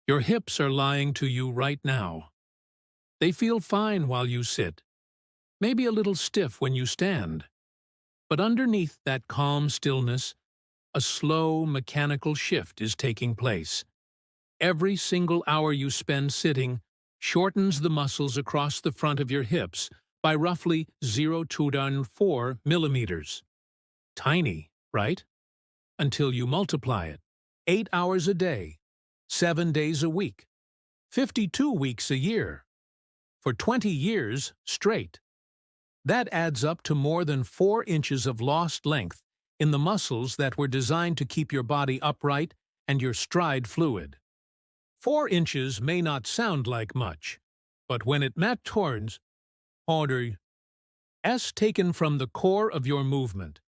Your hips are lying to you right now. They feel fine while you sit, maybe a little stiff when you stand. But underneath that calm stillness, a slow, mechanical shift is taking place. Every single hour you spend sitting shortens the muscles across the front of your hips by roughly 0.24 millimeters. Tiny, right? Until you multiply it. 8 hours a day, 7 days a week, 52 weeks a year, for 20 years straight. That adds up to more than 4 inches of lost length in the muscles that were designed to keep your body upright and your stride fluid. 4 inches may not sound like much, but when it matters, order S taken from the core of your movement,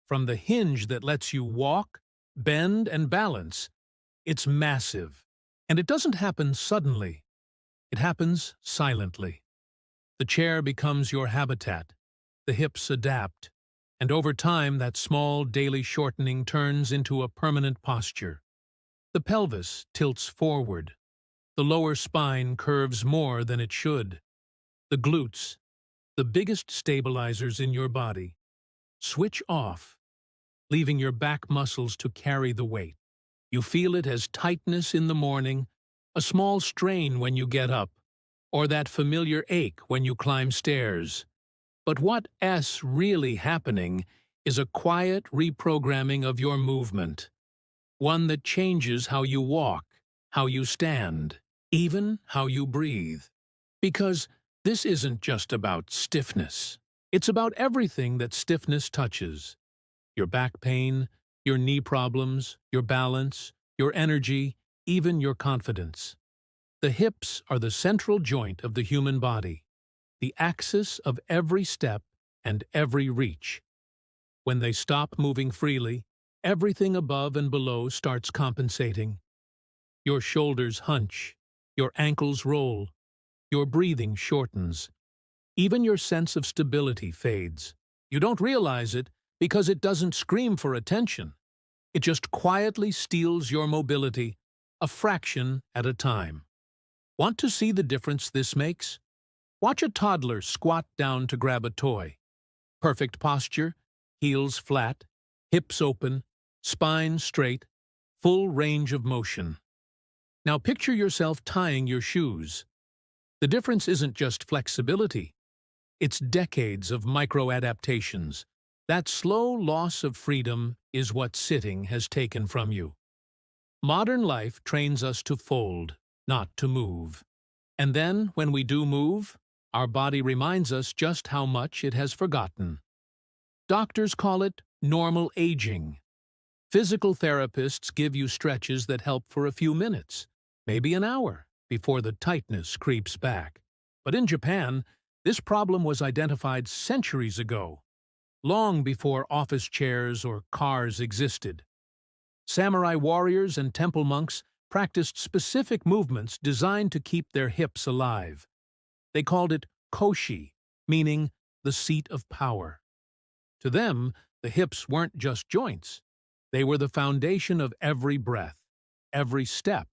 from the hinge that lets you walk, bend, and balance, it's massive. And it doesn't happen suddenly. It happens silently. The chair becomes your habitat, the hips adapt, and over time that small daily shortening turns into a permanent posture. The pelvis tilts forward. The lower spine curves more than it should. The glutes, the biggest stabilizers in your body, switch off, leaving your back muscles to carry the weight. You feel it as tightness in the morning, a small strain when you get up, or that familiar ache when you climb stairs. But what's really happening is a quiet reprogramming of your movement, one that changes how you walk, how you stand, even how you breathe. Because this isn't just about stiffness. It's about everything that stiffness touches. Your back pain, your knee problems, your balance, your energy, even your confidence. The hips are the central joint of the human body, the axis of every step and every reach. When they stop moving freely, everything above and below starts compensating. Your shoulders hunch, your ankles roll, your breathing shortens. Even your sense of stability fades. You don't realize it because it doesn't scream for attention. It just quietly steals your mobility, a fraction at a time. Want to see the difference this makes? Watch a toddler squat down to grab a toy. Perfect posture, heels flat, hips open, spine straight, full range of motion. Now picture yourself tying your shoes. The difference isn't just flexibility. It's decades of micro-adaptations. That slow loss of freedom is what sitting has taken from you. Modern life trains us to fold, not to move. And then, when we do move, our body reminds us just how much it has forgotten. Doctors call it normal aging. Physical therapists give you stretches that help for a few minutes, maybe an hour, before the tightness creeps back. But in Japan, this problem was identified centuries ago, long before office chairs or cars existed. Samurai warriors and temple monks practiced specific movements designed to keep their hips alive. They called it koshi, meaning the seat of power. To them, the hips weren't just joints. They were the foundation of every breath, every step,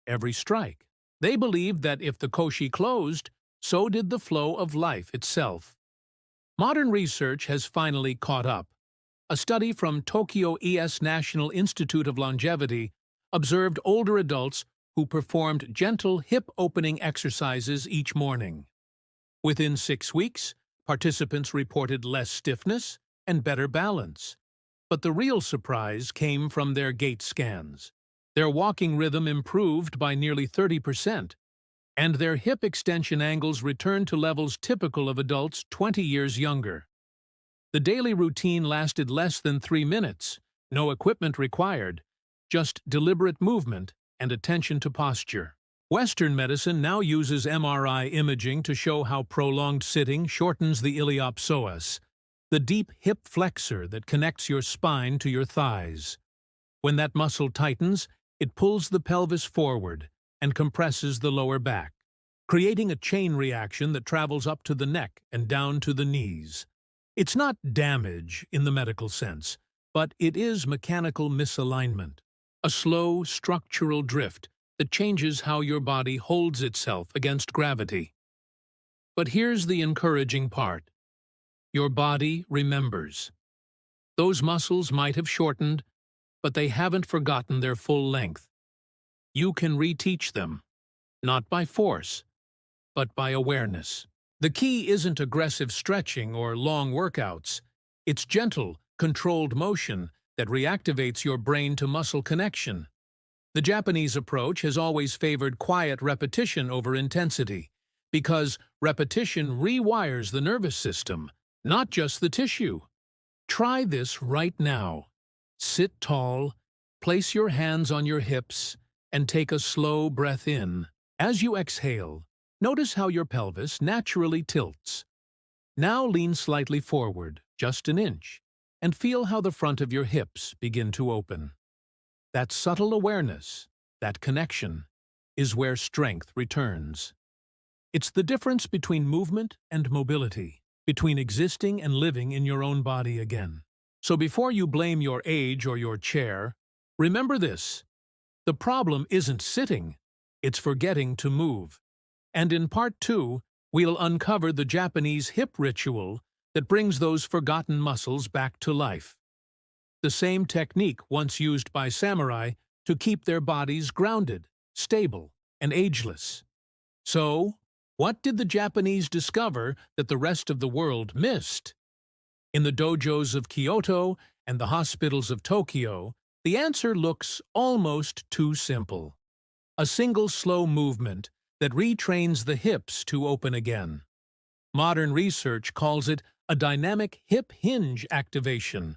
every strike. They believed that if the koshi closed, so did the flow of life itself. Modern research has finally caught up. A study from Tokyo ES National Institute of Longevity observed older adults who performed gentle hip-opening exercises each morning. Within 6 weeks, participants reported less stiffness and better balance. But the real surprise came from their gait scans. Their walking rhythm improved by nearly 30%, and their hip extension angles returned to levels typical of adults 20 years younger. The daily routine lasted less than 3 minutes, no equipment required, just deliberate movement and attention to posture. Western medicine now uses MRI imaging to show how prolonged sitting shortens the iliopsoas, the deep hip flexor that connects your spine to your thighs. When that muscle tightens, it pulls the pelvis forward and compresses the lower back, creating a chain reaction that travels up to the neck and down to the knees. It's not damage in the medical sense, but it is mechanical misalignment, a slow structural drift that changes how your body holds itself against gravity. But here's the encouraging part. Your body remembers. Those muscles might have shortened, but they haven't forgotten their full length. You can reteach them, not by force, but by awareness. The key isn't aggressive stretching or long workouts. It's gentle, controlled motion that reactivates your brain to muscle connection. The Japanese approach has always favored quiet repetition over intensity, because repetition rewires the nervous system, not just the tissue. Try this right now. Sit tall, place your hands on your hips, and take a slow breath in. As you exhale, notice how your pelvis naturally tilts. Now lean slightly forward, just an inch, and feel how the front of your hips begin to open. That subtle awareness, that connection, is where strength returns. It's the difference between movement and mobility, between existing and living in your own body again. So before you blame your age or your chair, remember this: the problem isn't sitting, it's forgetting to move. And in Part 2, we'll uncover the Japanese hip ritual that brings those forgotten muscles back to life. The same technique once used by samurai to keep their bodies grounded, stable, and ageless. So, what did the Japanese discover that the rest of the world missed? In the dojos of Kyoto and the hospitals of Tokyo, the answer looks almost too simple. A single slow movement that retrains the hips to open again. Modern research calls it a dynamic hip hinge activation.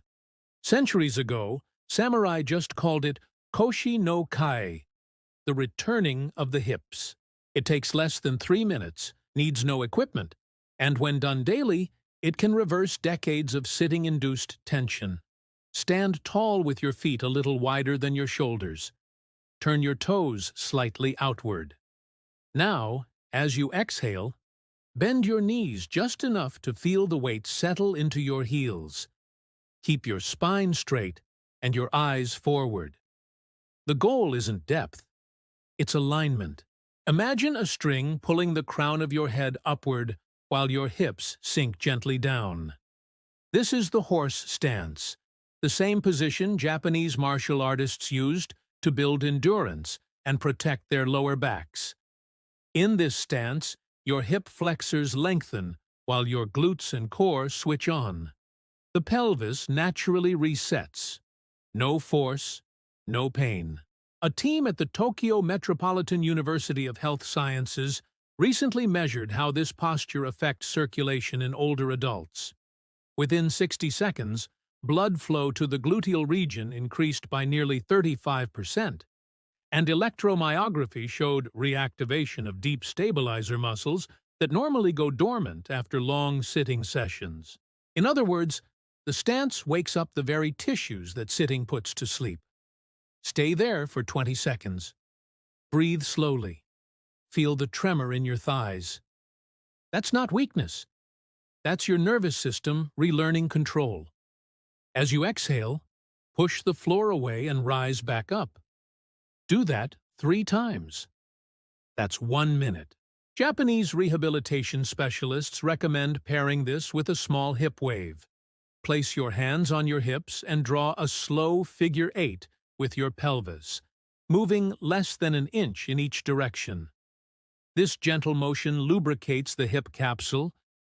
Centuries ago, samurai just called it koshi no kai, the returning of the hips. It takes less than 3 minutes, needs no equipment, and when done daily, it can reverse decades of sitting-induced tension. Stand tall with your feet a little wider than your shoulders. Turn your toes slightly outward. Now, as you exhale, bend your knees just enough to feel the weight settle into your heels. Keep your spine straight and your eyes forward. The goal isn't depth, it's alignment. Imagine a string pulling the crown of your head upward while your hips sink gently down. This is the horse stance, the same position Japanese martial artists used to build endurance and protect their lower backs. In this stance, your hip flexors lengthen while your glutes and core switch on. The pelvis naturally resets. No force, no pain. A team at the Tokyo Metropolitan University of Health Sciences recently measured how this posture affects circulation in older adults. Within 60 seconds, blood flow to the gluteal region increased by nearly 35%, and electromyography showed reactivation of deep stabilizer muscles that normally go dormant after long sitting sessions. In other words, the stance wakes up the very tissues that sitting puts to sleep. Stay there for 20 seconds. Breathe slowly. Feel the tremor in your thighs. That's not weakness. That's your nervous system relearning control. As you exhale, push the floor away and rise back up. Do that 3 times. That's 1 minute. Japanese rehabilitation specialists recommend pairing this with a small hip wave. Place your hands on your hips and draw a slow figure 8 with your pelvis, moving less than an inch in each direction. This gentle motion lubricates the hip capsule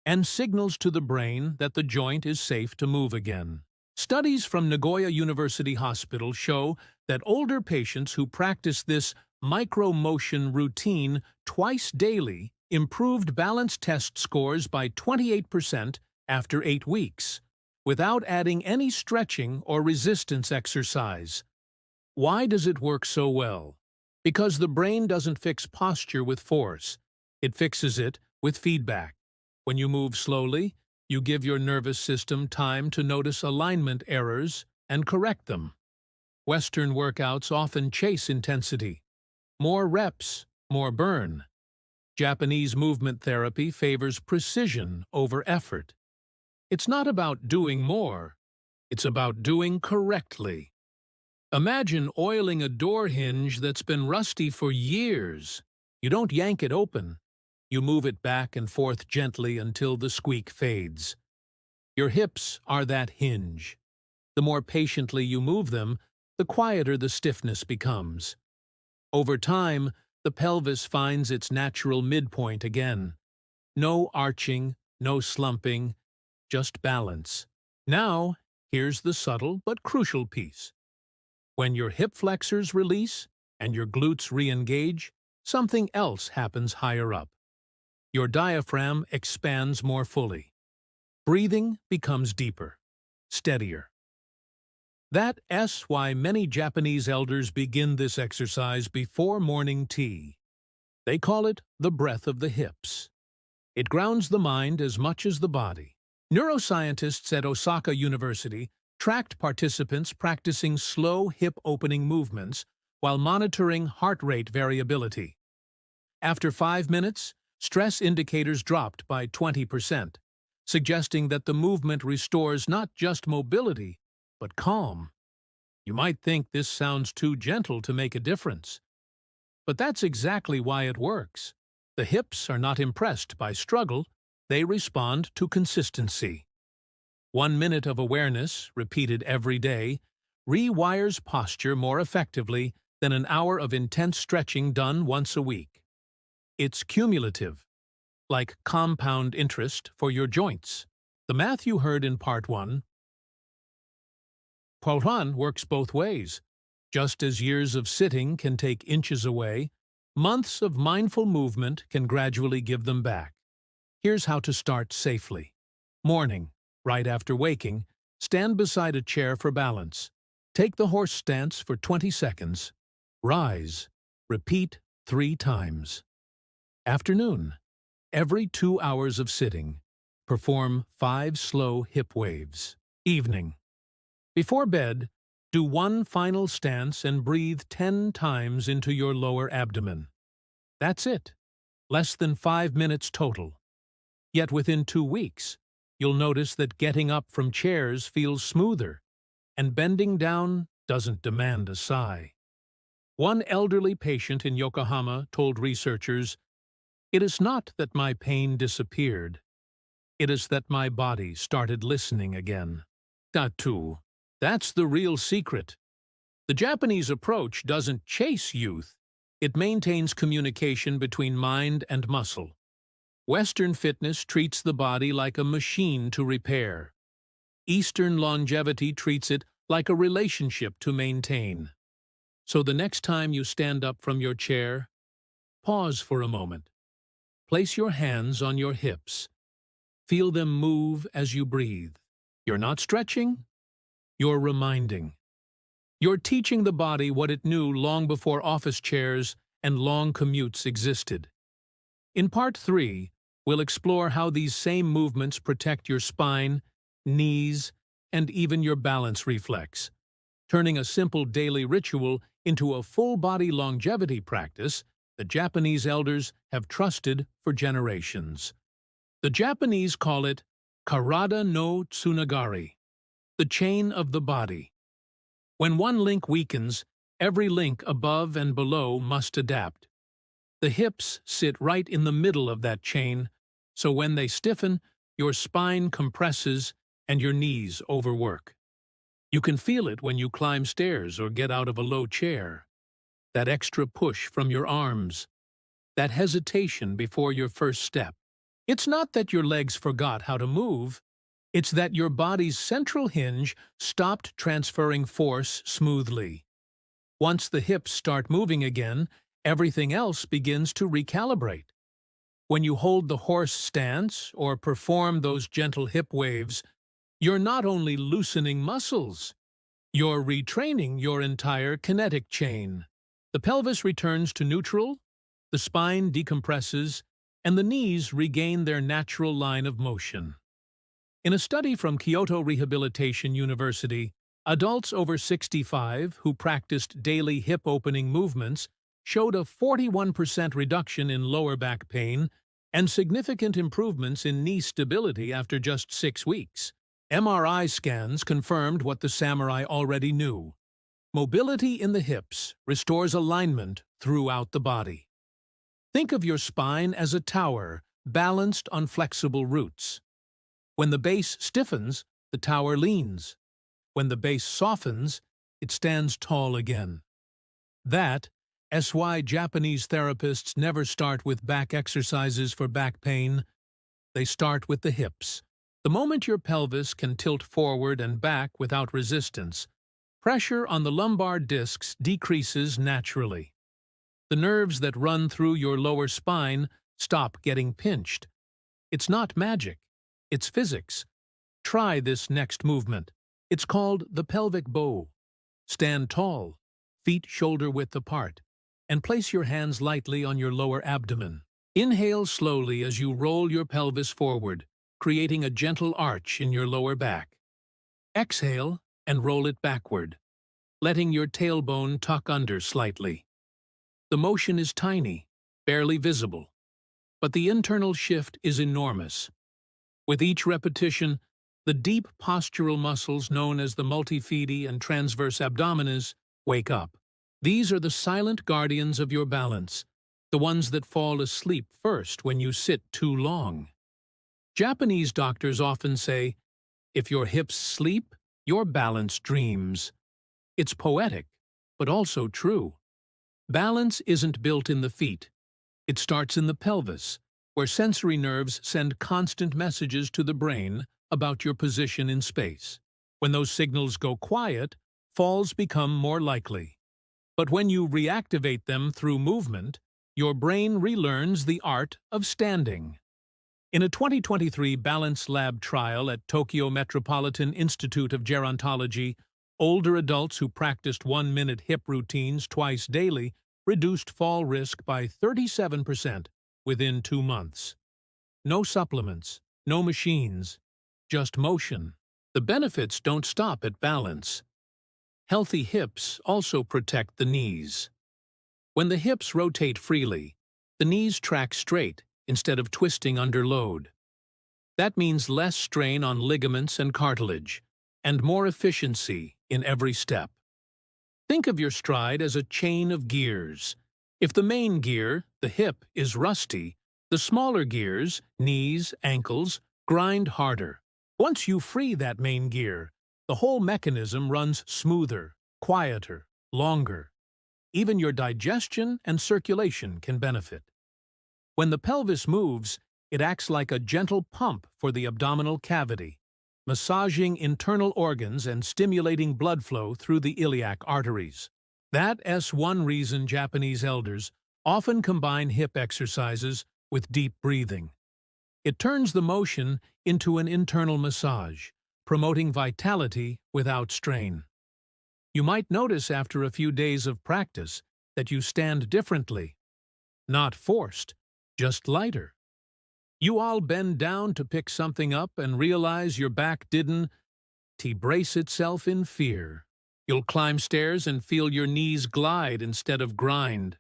and signals to the brain that the joint is safe to move again. Studies from Nagoya University Hospital show that older patients who practice this micro-motion routine twice daily improved balance test scores by 28% after 8 weeks, without adding any stretching or resistance exercise. Why does it work so well? Because the brain doesn't fix posture with force. It fixes it with feedback. When you move slowly, you give your nervous system time to notice alignment errors and correct them. Western workouts often chase intensity. More reps, more burn. Japanese movement therapy favors precision over effort. It's not about doing more. It's about doing correctly. Imagine oiling a door hinge that's been rusty for years. You don't yank it open. You move it back and forth gently until the squeak fades. Your hips are that hinge. The more patiently you move them, the quieter the stiffness becomes. Over time, the pelvis finds its natural midpoint again. No arching, no slumping, just balance. Now, here's the subtle but crucial piece. When your hip flexors release and your glutes re-engage, something else happens higher up. Your diaphragm expands more fully. Breathing becomes deeper, steadier. That's why many Japanese elders begin this exercise before morning tea. They call it the breath of the hips. It grounds the mind as much as the body. Neuroscientists at Osaka University tracked participants practicing slow hip-opening movements while monitoring heart rate variability. After 5 minutes, stress indicators dropped by 20%, suggesting that the movement restores not just mobility, but calm. You might think this sounds too gentle to make a difference. But that's exactly why it works. The hips are not impressed by struggle, they respond to consistency. 1 minute of awareness, repeated every day, rewires posture more effectively than an hour of intense stretching done once a week. It's cumulative, like compound interest for your joints. The math you heard in Part 1 works both ways. Just as years of sitting can take inches away, months of mindful movement can gradually give them back. Here's how to start safely. Morning, right after waking, stand beside a chair for balance. Take the horse stance for 20 seconds. Rise. Repeat 3 times. Afternoon, every 2 hours of sitting, perform 5 slow hip waves. Evening. Before bed, do 1 final stance and breathe 10 times into your lower abdomen. That's it. Less than 5 minutes total. Yet within 2 weeks, you'll notice that getting up from chairs feels smoother, and bending down doesn't demand a sigh. One elderly patient in Yokohama told researchers, "It is not that my pain disappeared. It is that my body started listening again." Tattoo. That's the real secret. The Japanese approach doesn't chase youth. It maintains communication between mind and muscle. Western fitness treats the body like a machine to repair. Eastern longevity treats it like a relationship to maintain. So the next time you stand up from your chair, pause for a moment. Place your hands on your hips. Feel them move as you breathe. You're not stretching, you're reminding. You're teaching the body what it knew long before office chairs and long commutes existed. In Part 3, we'll explore how these same movements protect your spine, knees, and even your balance reflex. Turning a simple daily ritual into a full-body longevity practice, the Japanese elders have trusted for generations. The Japanese call it Karada no Tsunagari, the chain of the body. When one link weakens, every link above and below must adapt. The hips sit right in the middle of that chain, so when they stiffen, your spine compresses and your knees overwork. You can feel it when you climb stairs or get out of a low chair. That extra push from your arms, that hesitation before your first step. It's not that your legs forgot how to move, it's that your body's central hinge stopped transferring force smoothly. Once the hips start moving again, everything else begins to recalibrate. When you hold the horse stance or perform those gentle hip waves, you're not only loosening muscles, you're retraining your entire kinetic chain. The pelvis returns to neutral, the spine decompresses, and the knees regain their natural line of motion. In a study from Kyoto Rehabilitation University, adults over 65 who practiced daily hip-opening movements showed a 41% reduction in lower back pain and significant improvements in knee stability after just 6 weeks. MRI scans confirmed what the samurai already knew. Mobility in the hips restores alignment throughout the body. Think of your spine as a tower balanced on flexible roots. When the base stiffens, the tower leans. When the base softens, it stands tall again. That's why Japanese therapists never start with back exercises for back pain. They start with the hips. The moment your pelvis can tilt forward and back without resistance, pressure on the lumbar discs decreases naturally. The nerves that run through your lower spine stop getting pinched. It's not magic, it's physics. Try this next movement. It's called the pelvic bow. Stand tall, feet shoulder-width apart, and place your hands lightly on your lower abdomen. Inhale slowly as you roll your pelvis forward, creating a gentle arch in your lower back. Exhale and roll it backward, letting your tailbone tuck under slightly. The motion is tiny, barely visible, but the internal shift is enormous. With each repetition, the deep postural muscles known as the multifidi and transverse abdominis wake up. These are the silent guardians of your balance, the ones that fall asleep first when you sit too long. Japanese doctors often say, if your hips sleep, your balance dreams. It's poetic, but also true. Balance isn't built in the feet. It starts in the pelvis, where sensory nerves send constant messages to the brain about your position in space. When those signals go quiet, falls become more likely. But when you reactivate them through movement, your brain relearns the art of standing. In a 2023 Balance Lab trial at Tokyo Metropolitan Institute of Gerontology, older adults who practiced 1-minute hip routines twice daily reduced fall risk by 37% within 2 months. No supplements, no machines, just motion. The benefits don't stop at balance. Healthy hips also protect the knees. When the hips rotate freely, the knees track straight instead of twisting under load. That means less strain on ligaments and cartilage, and more efficiency in every step. Think of your stride as a chain of gears. If the main gear, the hip, is rusty, the smaller gears, knees, ankles, grind harder. Once you free that main gear, the whole mechanism runs smoother, quieter, longer. Even your digestion and circulation can benefit. When the pelvis moves, it acts like a gentle pump for the abdominal cavity, massaging internal organs and stimulating blood flow through the iliac arteries. That's one reason Japanese elders often combine hip exercises with deep breathing. It turns the motion into an internal massage, promoting vitality without strain. You might notice after a few days of practice that you stand differently. Not forced, just lighter. You all bend down to pick something up and realize your back didn't brace itself in fear. You'll climb stairs and feel your knees glide instead of grind.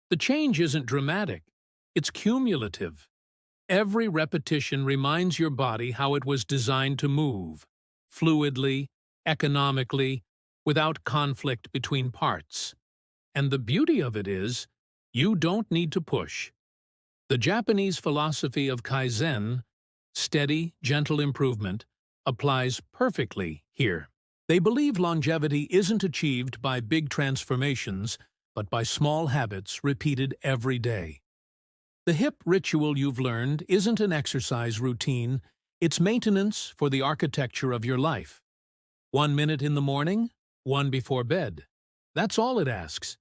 The change isn't dramatic, it's cumulative. Every repetition reminds your body how it was designed to move, fluidly, economically, without conflict between parts. And the beauty of it is, you don't need to push. The Japanese philosophy of Kaizen, steady, gentle improvement, applies perfectly here. They believe longevity isn't achieved by big transformations, but by small habits repeated every day. The hip ritual you've learned isn't an exercise routine, it's maintenance for the architecture of your life. 1 minute in the morning, 1 before bed. That's all it asks.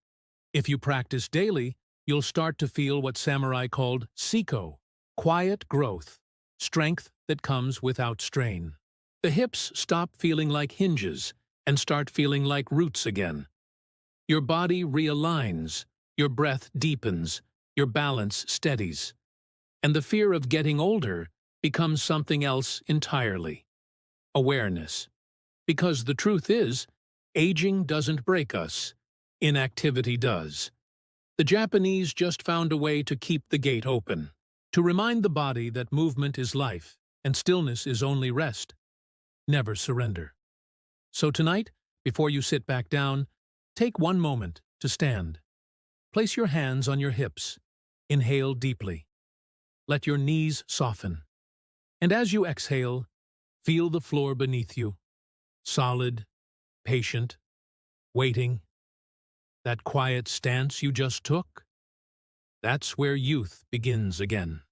If you practice daily, you'll start to feel what samurai called siko, quiet growth, strength that comes without strain. The hips stop feeling like hinges and start feeling like roots again. Your body realigns, your breath deepens, your balance steadies, and the fear of getting older becomes something else entirely. Awareness. Because the truth is, aging doesn't break us, inactivity does. The Japanese just found a way to keep the gate open, to remind the body that movement is life and stillness is only rest. Never surrender. So tonight, before you sit back down, Take one moment to stand. Place your hands on your hips. Inhale deeply. Let your knees soften. And as you exhale, feel the floor beneath you. Solid, patient, waiting. That quiet stance you just took? That's where youth begins again.